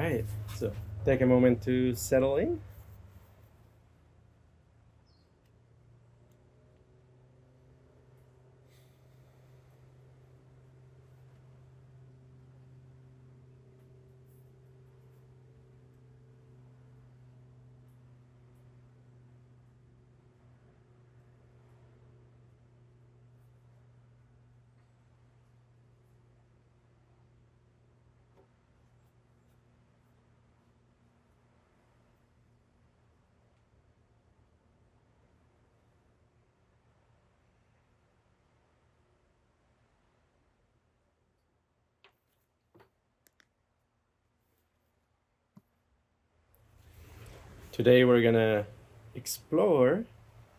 right, so take a moment to settle in. Today we're gonna explore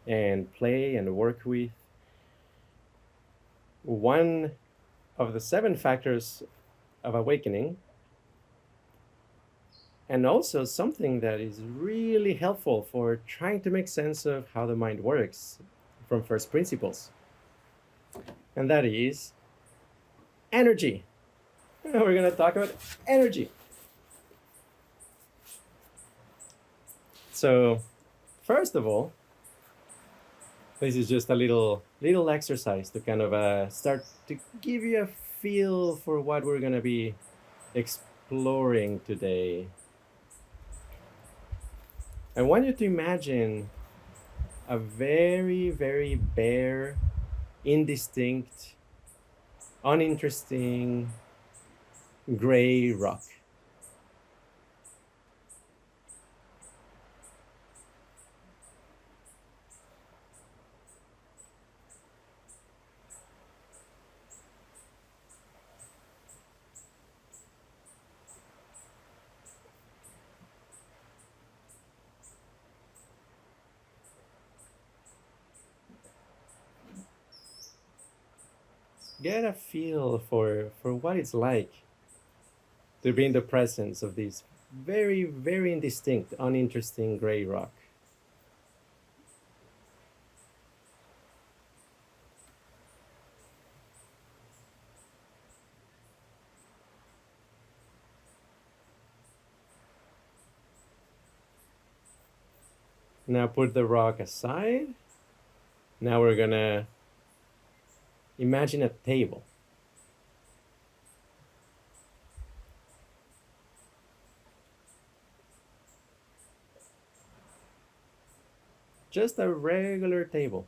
and play and work with one of the 7 factors of awakening, and also something that is really helpful for trying to make sense of how the mind works from first principles, and that is energy. We're gonna talk about energy. So, first of all, this is just a little exercise to kind of start to give you a feel for what we're gonna be exploring today. I want you to imagine a very, very bare, indistinct, uninteresting gray rock. Get a feel for what it's like to be in the presence of this very, very indistinct, uninteresting gray rock. Now put the rock aside. Now we're gonna imagine a table. Just a regular table.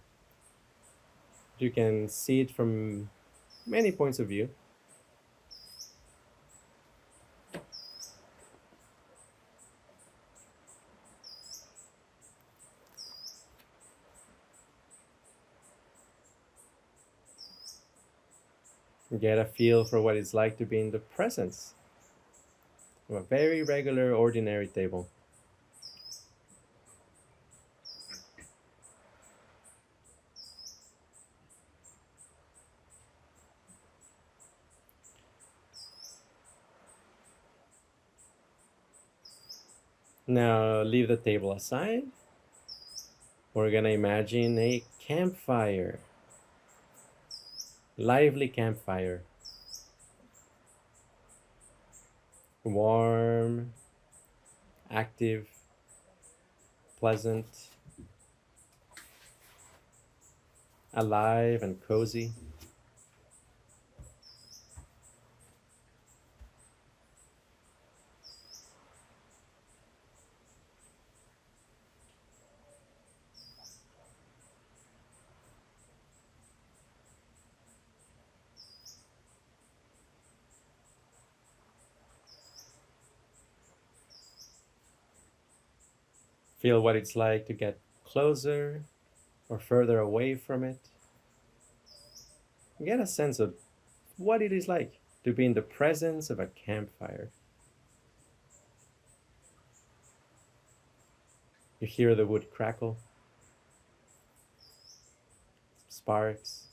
You can see it from many points of view. Get a feel for what it's like to be in the presence of a very regular, ordinary table. Now leave the table aside. We're gonna imagine a campfire. Lively campfire. Warm, active, pleasant, alive and cozy. Feel what it's like to get closer or further away from it. Get a sense of what it is like to be in the presence of a campfire. You hear the wood crackle, sparks.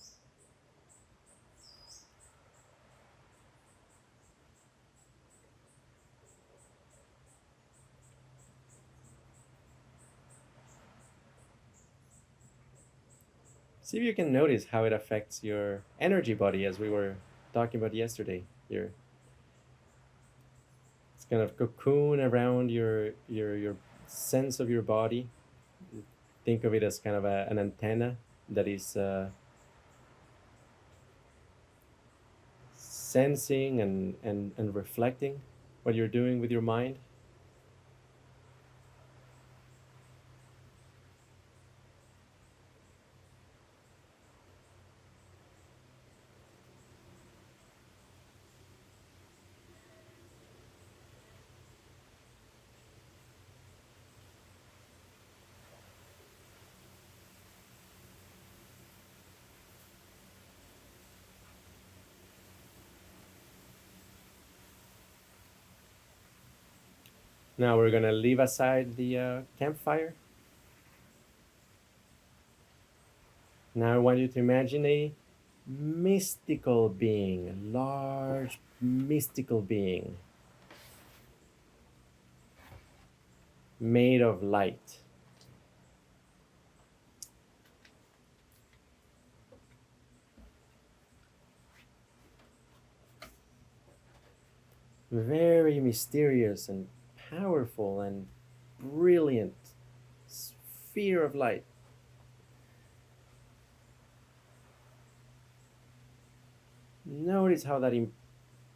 See if you can notice how it affects your energy body, as we were talking about yesterday. It's kind of cocoon around your sense of your body. Think of it as kind of an antenna that is sensing and reflecting what you're doing with your mind. Now we're gonna leave aside the campfire. Now I want you to imagine a mystical being, a large mystical being made of light. Very mysterious and powerful and brilliant sphere of light. Notice how that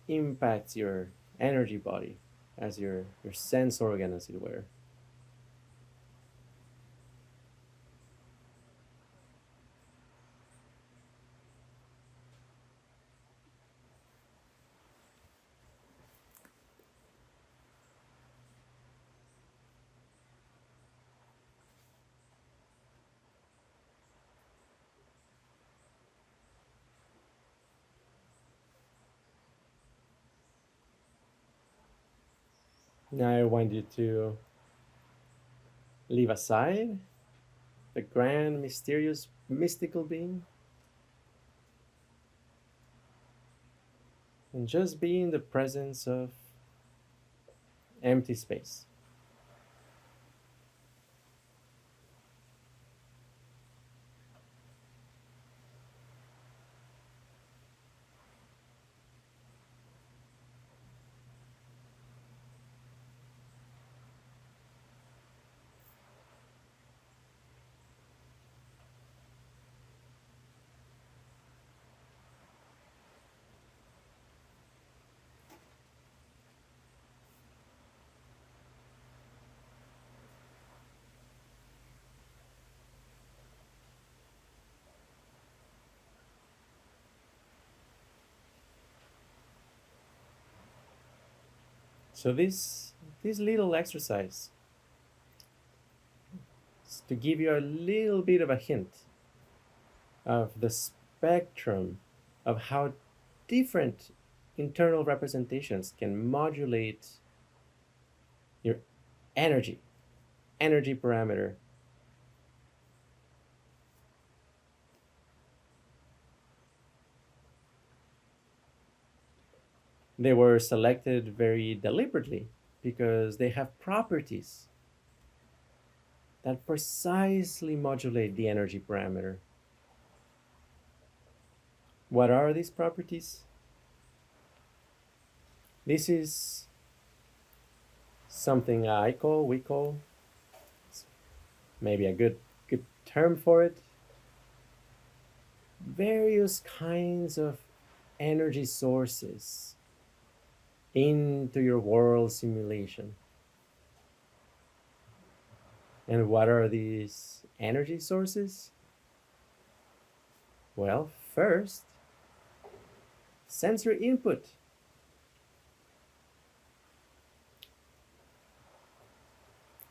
impacts your energy body as your sense organ, as it were. Now I want you to leave aside the grand, mysterious, mystical being and just be in the presence of empty space. So this little exercise is to give you a little bit of a hint of the spectrum of how different internal representations can modulate your energy, energy parameter. They were selected very deliberately because they have properties that precisely modulate the energy parameter. What are these properties? This is something we call, maybe a good term for it, various kinds of energy sources into your world simulation. And what are these energy sources? Well, first, sensory input.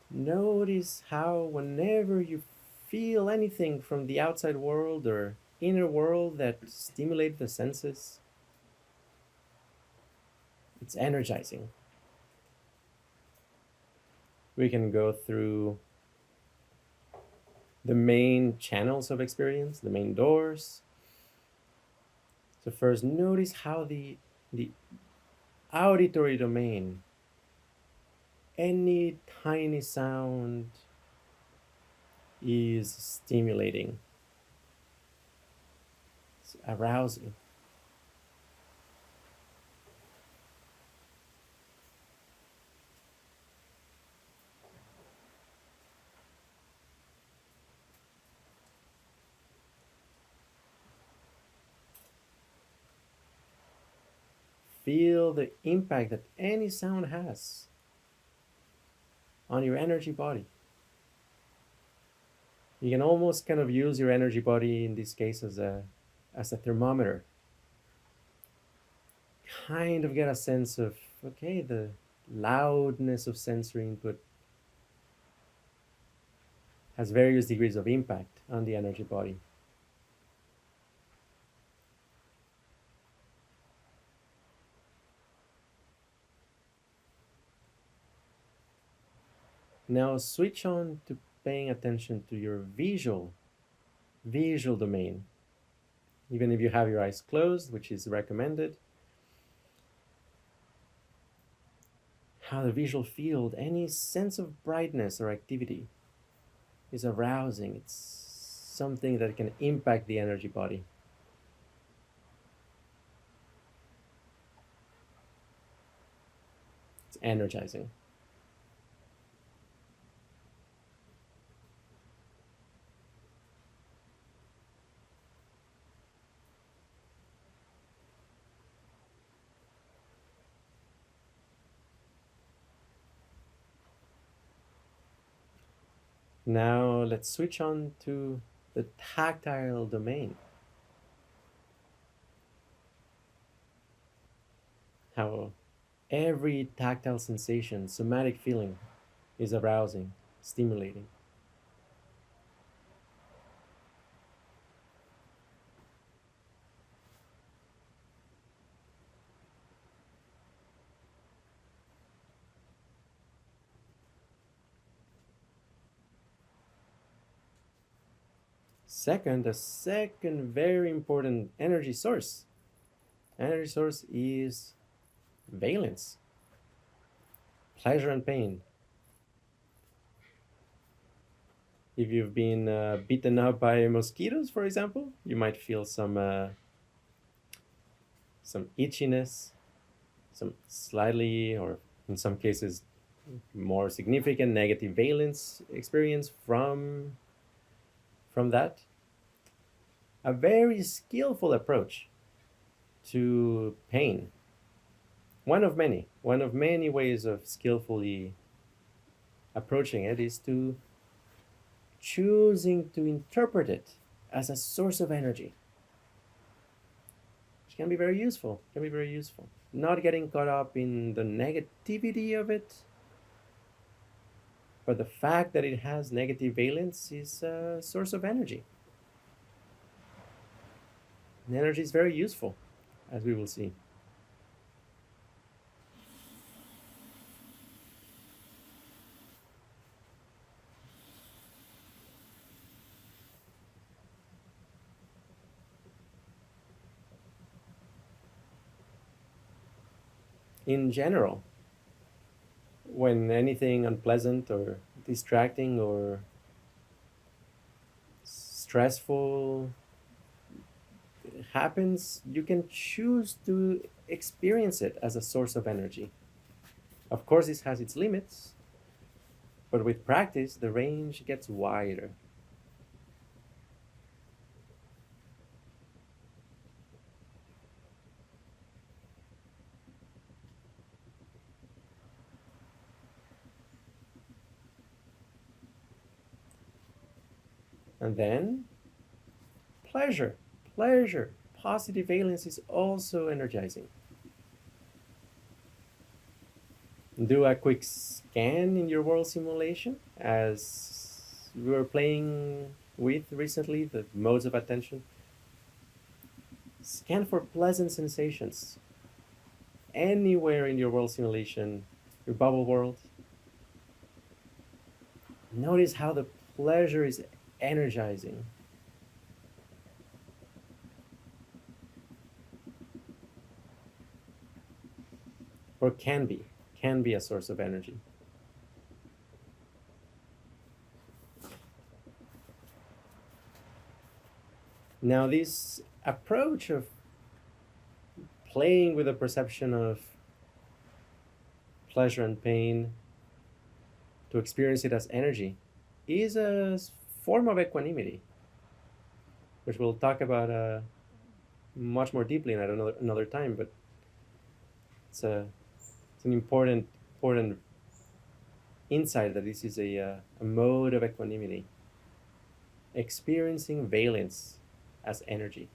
Notice how, whenever you feel anything from the outside world or inner world that stimulates the senses, it's energizing. We can go through the main channels of experience, the main doors. So first, notice how the auditory domain, any tiny sound is stimulating, it's arousing. feel the impact that any sound has on your energy body. You can almost kind of use your energy body in this case as a thermometer. Kind of get a sense of, okay, the loudness of sensory input has various degrees of impact on the energy body. Now switch on to paying attention to your visual domain. Even if you have your eyes closed, which is recommended, how the visual field, any sense of brightness or activity, is arousing. It's something that can impact the energy body. It's energizing. Now let's switch on to the tactile domain. How every tactile sensation, somatic feeling, is arousing, stimulating. Second, a second very important energy source. Energy source is valence, pleasure and pain. If you've been bitten up by mosquitoes, for example, you might feel some itchiness, some slightly, or in some cases, more significant negative valence experience from that. A very skillful approach to pain. One of many ways of skillfully approaching it is to choosing to interpret it as a source of energy, which can be very useful. Not getting caught up in the negativity of it, but the fact that it has negative valence is a source of energy. And energy is very useful, as we will see. In general, when anything unpleasant or distracting or stressful happens, you can choose to experience it as a source of energy. Of course, this has its limits, but with practice, the range gets wider. And then pleasure. Positive valence is also energizing. Do a quick scan in your world simulation, as we were playing with recently, the modes of attention. Scan for pleasant sensations anywhere in your world simulation, your bubble world. Notice how the pleasure is energizing. Or can be a source of energy. Now, this approach of playing with the perception of pleasure and pain to experience it as energy is a form of equanimity, which we'll talk about much more deeply at another time. But It's an important insight that this is a mode of equanimity, experiencing valence as energy.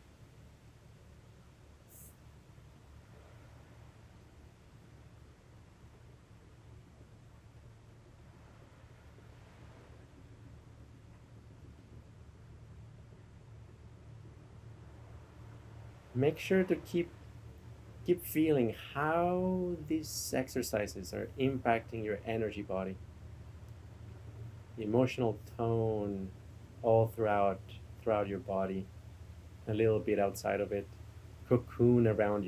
Make sure to keep feeling how these exercises are impacting your energy body, the emotional tone all throughout your body, a little bit outside of it, cocoon around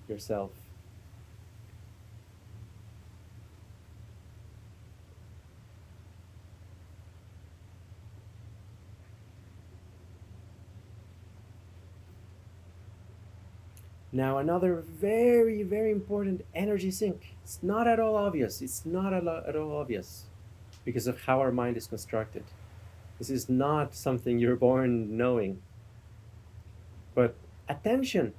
yourself. Now, another very important energy sink. It's not at all obvious. It's not at all obvious because of how our mind is constructed. This is not something you're born knowing. But attention.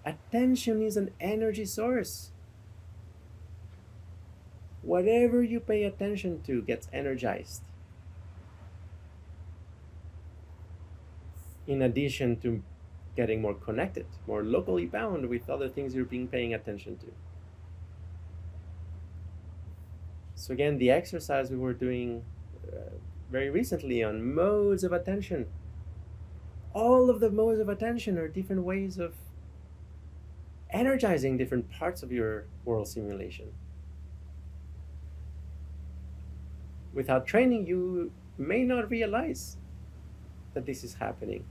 Attention is an energy source. Whatever you pay attention to gets energized. In addition to getting more connected, more locally bound with other things you're being paying attention to. So again, the exercise we were doing very recently on modes of attention. All of the modes of attention are different ways of energizing different parts of your world simulation. Without training, you may not realize that this is happening.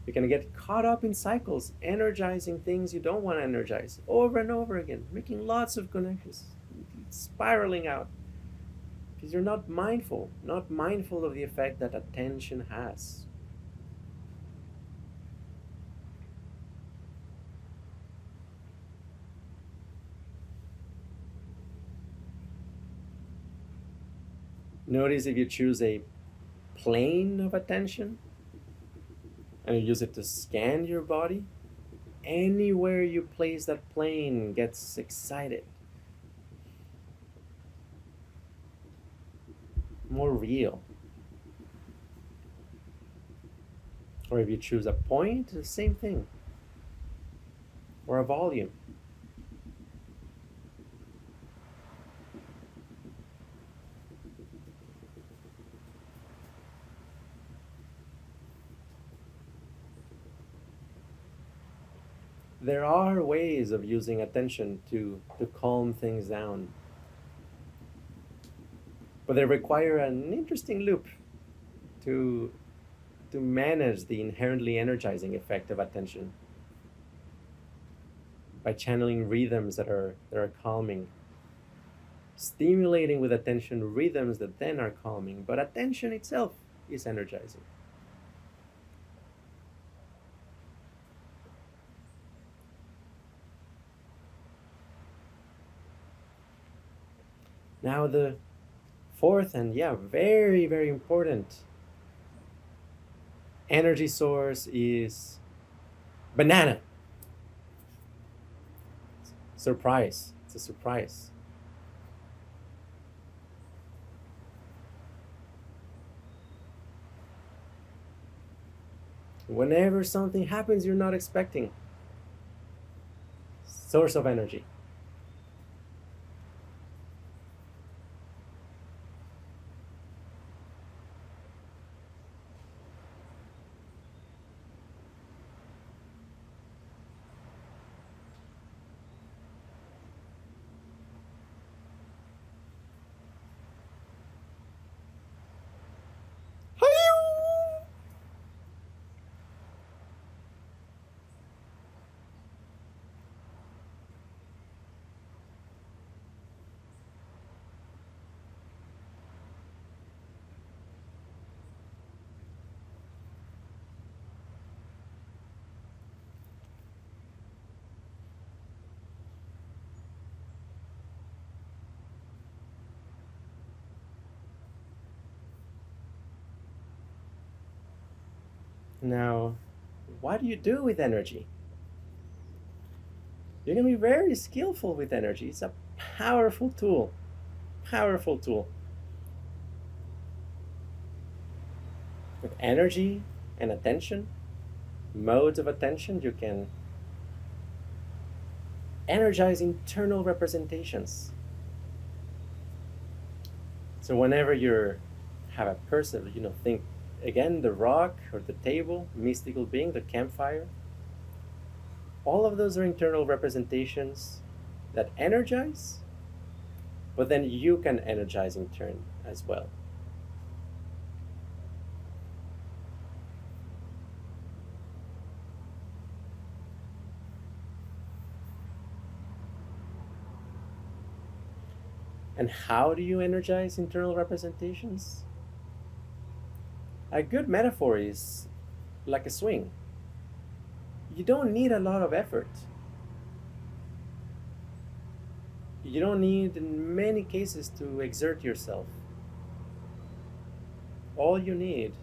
You're going to get caught up in cycles, energizing things you don't want to energize over and over again, making lots of connections, spiraling out. Because you're not mindful of the effect that attention has. Notice if you choose a plane of attention and you use it to scan your body, anywhere you place that plane gets excited, more real. Or if you choose a point, the same thing. Or a volume. There are ways of using attention to calm things down. But they require an interesting loop to manage the inherently energizing effect of attention by channeling rhythms that are calming, stimulating with attention rhythms that then are calming, but attention itself is energizing. Now the fourth and very important energy source is banana. Surprise. It's a surprise. Whenever something happens you're not expecting, source of energy. Now, what do you do with energy? You can be very skillful with energy. It's a powerful tool. Powerful tool. With energy and attention, modes of attention, you can energize internal representations. So whenever you have a person, think again the rock or the table, mystical being, the campfire. All of those are internal representations that energize, but then you can energize in turn as well. And how do you energize internal representations? A good metaphor is like a swing. You don't need a lot of effort. You don't need, in many cases, to exert yourself. All you need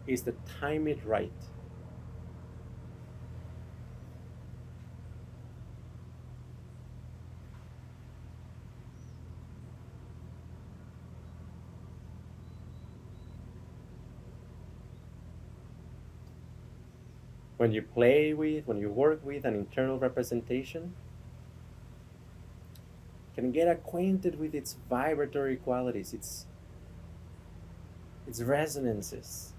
is to time it right. When you work with an internal representation, can get acquainted with its vibratory qualities, its resonances.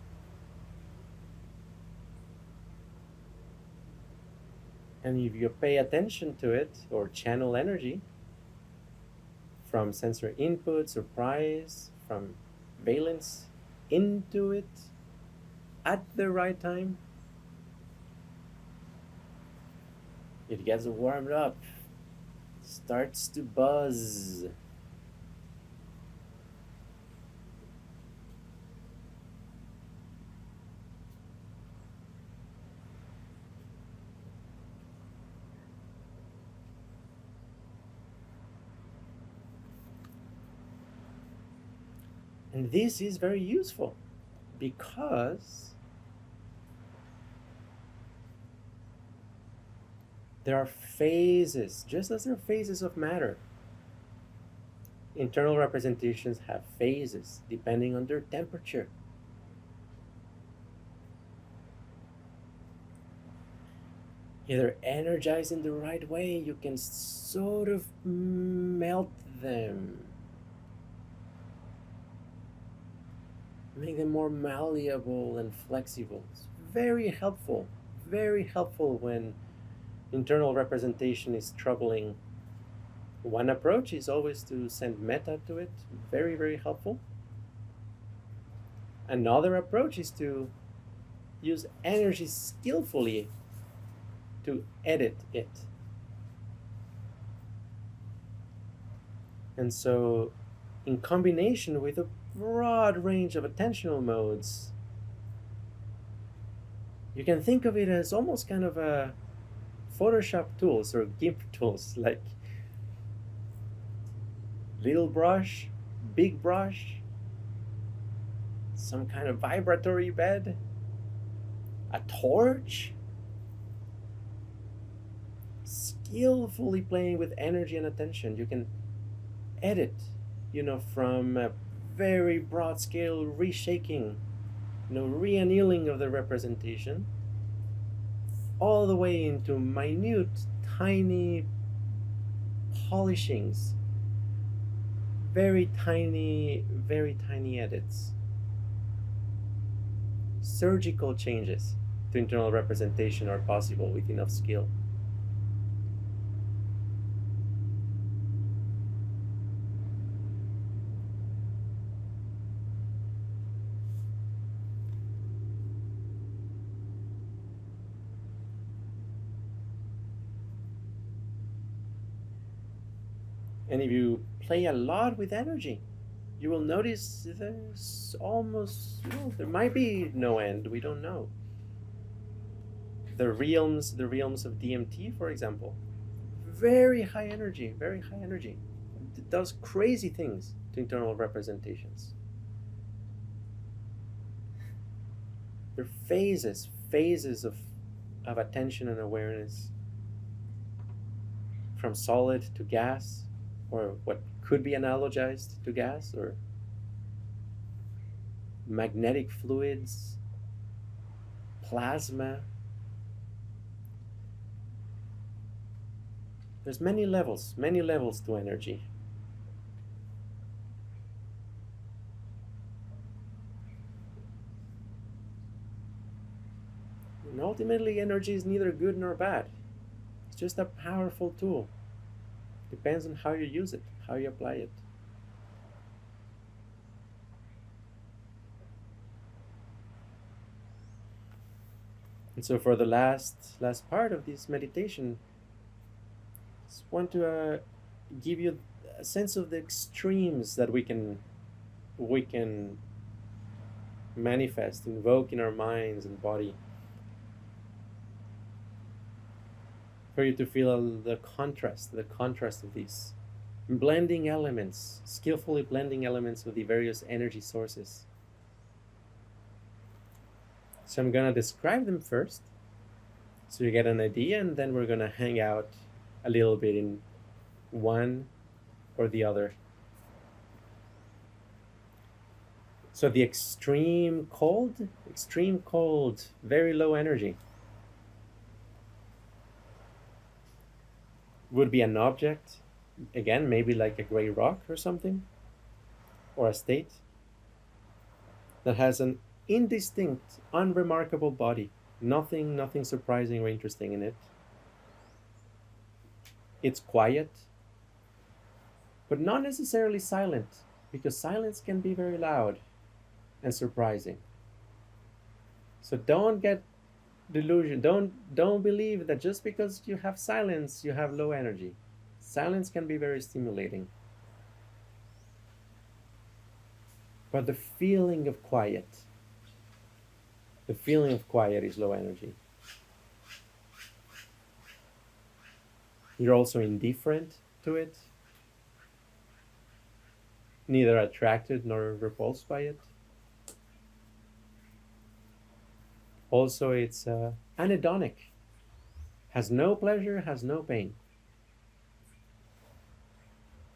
And if you pay attention to it or channel energy from sensory input, surprise, from valence into it at the right time, it gets warmed up, starts to buzz. And this is very useful because there are phases, just as there are phases of matter. Internal representations have phases depending on their temperature. If they're energized in the right way, you can sort of melt them, make them more malleable and flexible. It's very helpful when internal representation is troubling. One approach is always to send meta to it, very, very helpful. Another approach is to use energy skillfully to edit it. And so, in combination with a broad range of attentional modes, you can think of it as almost kind of a Photoshop tools or GIMP tools, like little brush, big brush, some kind of vibratory bed, a torch. Skillfully playing with energy and attention, you can edit, from a very broad scale reshaking, re-annealing of the representation, all the way into minute, tiny polishings, very tiny edits, surgical changes to internal representation are possible with enough skill. And if you play a lot with energy, you will notice there's almost, there might be no end, we don't know. The realms of DMT, for example, very high energy. It does crazy things to internal representations. There are phases of attention and awareness from solid to gas, or what could be analogized to gas, or magnetic fluids, plasma. There's many levels to energy. And ultimately, energy is neither good nor bad. It's just a powerful tool. Depends on how you use it, how you apply it. And so for the last part of this meditation, I just want to give you a sense of the extremes that we can manifest, invoke in our minds and body, for you to feel the contrast of these blending elements, skillfully blending elements of the various energy sources. So I'm going to describe them first, so you get an idea, and then we're going to hang out a little bit in one or the other. So the extreme cold, very low energy, would be an object, again, maybe like a gray rock or something, or a state that has an indistinct, unremarkable body. Nothing surprising or interesting in it. It's quiet, but not necessarily silent, because silence can be very loud and surprising. So don't get delusion. Don't believe that just because you have silence, you have low energy. Silence can be very stimulating. But the feeling of quiet is low energy. You're also indifferent to it, neither attracted nor repulsed by it. Also, it's anhedonic, has no pleasure, has no pain,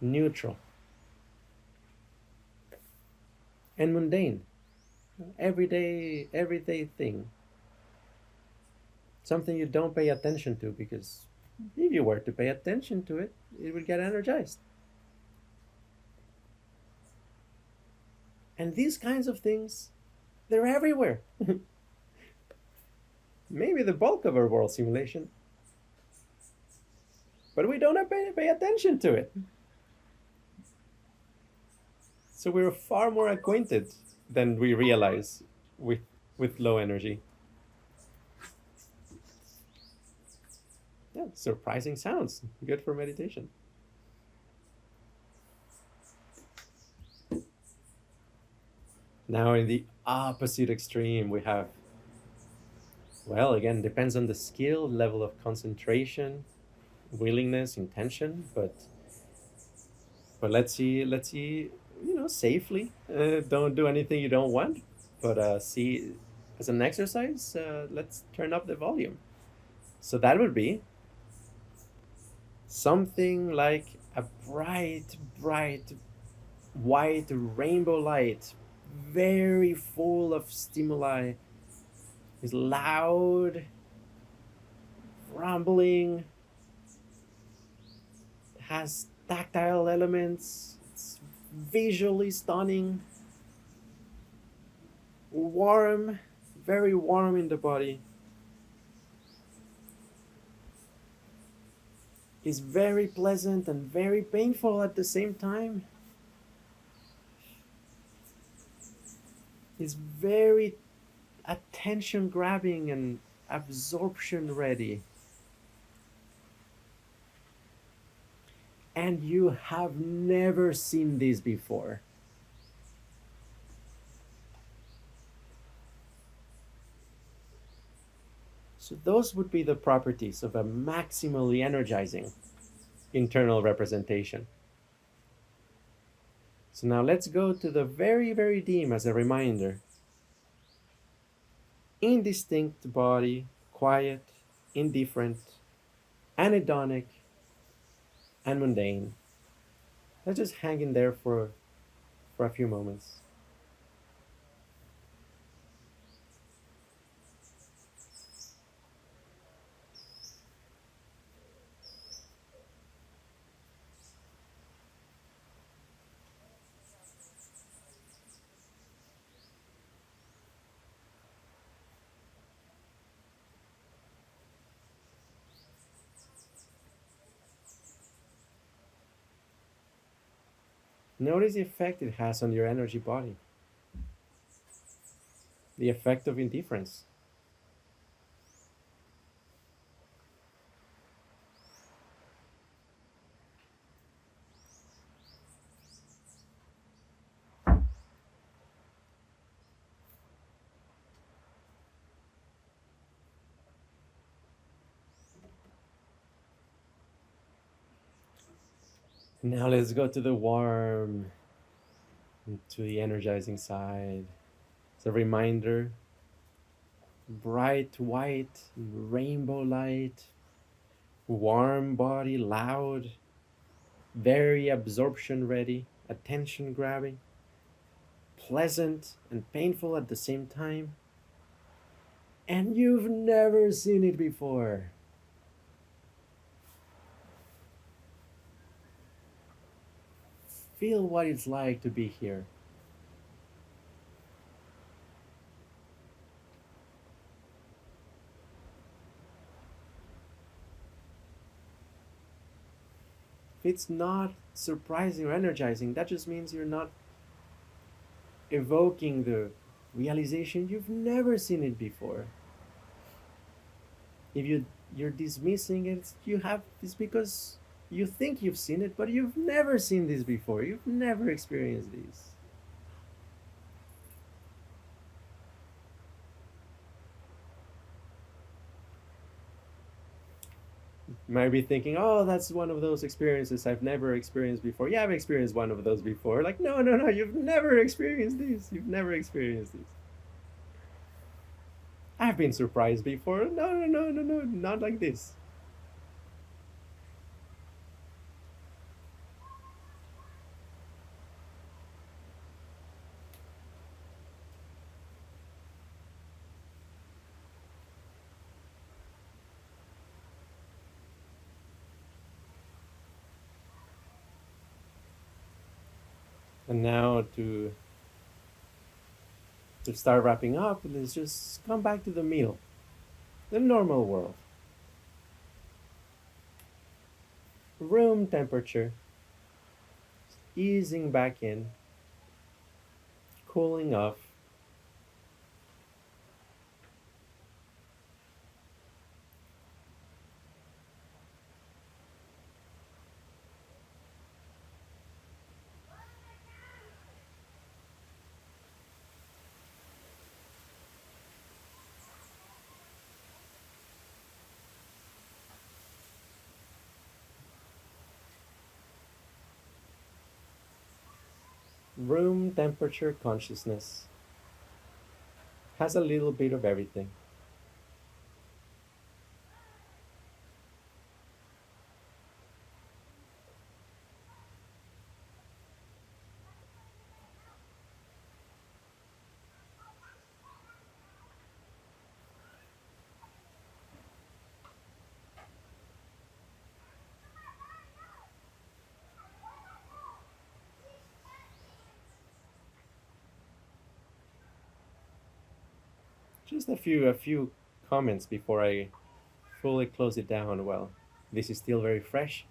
neutral, and mundane, everyday thing. Something you don't pay attention to, because if you were to pay attention to it, it would get energized. And these kinds of things, they're everywhere. Maybe the bulk of our world simulation, but we don't pay attention to it. So we're far more acquainted than we realize with low energy. Yeah, surprising sounds. Good for meditation. Now in the opposite extreme, we have, well, again, depends on the skill, level of concentration, willingness, intention, but let's see, safely. Don't do anything you don't want, but see, as an exercise, let's turn up the volume. So that would be something like a bright white rainbow light, very full of stimuli, is loud, rumbling, has tactile elements, it's visually stunning, warm, very warm in the body, is very pleasant and very painful at the same time. Is very attention grabbing and absorption ready. And you have never seen this before. So those would be the properties of a maximally energizing internal representation. So now let's go to the very dim as a reminder. Indistinct body, quiet, indifferent, anhedonic, and mundane. Let's just hang in there for a few moments. Notice the effect it has on your energy body, the effect of indifference. Now let's go to the warm, to the energizing side. It's a reminder, bright white, rainbow light, warm body, loud, very absorption ready, attention grabbing, pleasant and painful at the same time. And you've never seen it before. Feel what it's like to be here. If it's not surprising or energizing, that just means you're not evoking the realization you've never seen it before. If you're dismissing it, you have it's because you think you've seen it, but you've never seen this before. You've never experienced this. You might be thinking, oh, that's one of those experiences I've never experienced before. Yeah, I've experienced one of those before. Like, no, no, no, you've never experienced this. You've never experienced this. I've been surprised before. No, no, no, no, no, not like this. And now to start wrapping up, let's just come back to the meal, the normal world. Room temperature, easing back in, cooling off. Room temperature consciousness has a little bit of everything. Just a few comments before I fully close it down. Well, this is still very fresh.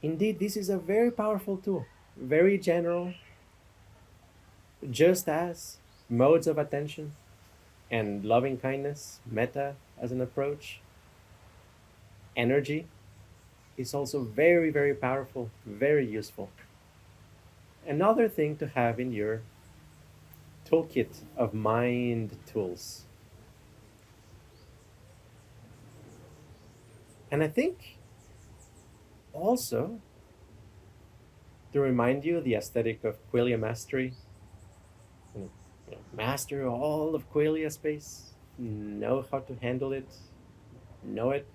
Indeed, this is a very powerful tool, very general, just as modes of attention and loving kindness, metta as an approach, energy is also very, very powerful, very useful. Another thing to have in your toolkit of mind tools. And I think also to remind you the aesthetic of Qualia mastery. Master all of Qualia space, know how to handle it, know it,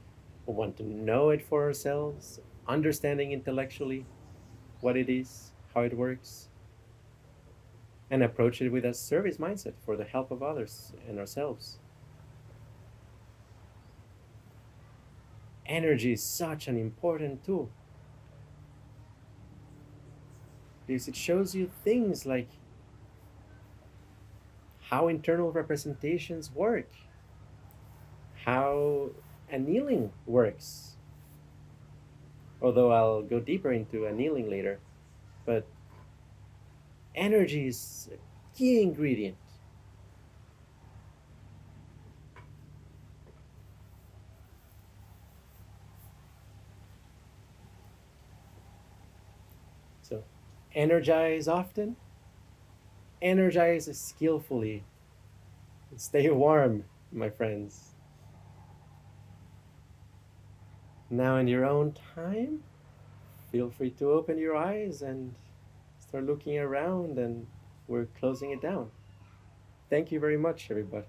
want to know it for ourselves, understanding intellectually what it is, how it works, and approach it with a service mindset for the help of others and ourselves. Energy is such an important tool because it shows you things like how internal representations work, how annealing works. Although I'll go deeper into annealing later, but energy is a key ingredient. So, energize often, energize skillfully, and stay warm, my friends. Now, in your own time, feel free to open your eyes and start looking around, and we're closing it down. Thank you very much, everybody.